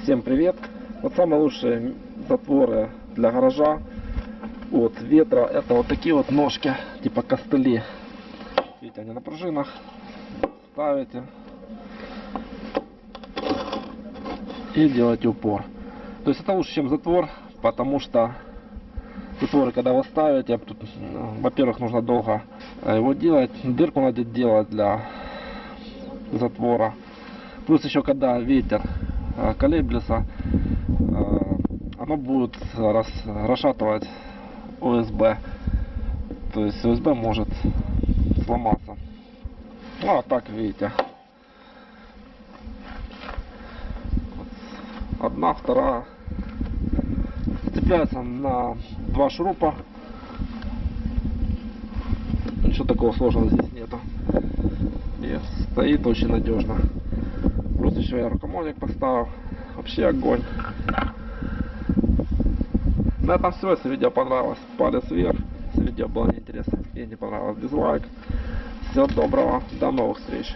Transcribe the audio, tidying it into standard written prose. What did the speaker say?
Всем привет! Вот самые лучшие затворы для гаража от ветра — это вот такие вот ножки, типа костыли. Видите, они на пружинах. Ставите и делаете упор. То есть это лучше, чем затвор, потому что затворы, когда вы ставите, во-первых, нужно долго его делать, дырку надо делать для затвора. Плюс еще, когда ветер колеблется, оно будет расшатывать ОСБ. То есть ОСБ может сломаться. Ну а так, видите, одна, вторая цепляется на два шурупа. Ничего такого сложного здесь нету. И стоит очень надежно. Плюс еще я рукомойник поставил. Вообще огонь. На этом все. Если видео понравилось, палец вверх. Если видео было неинтересно и не понравилось, дизлайк. Всего доброго. До новых встреч.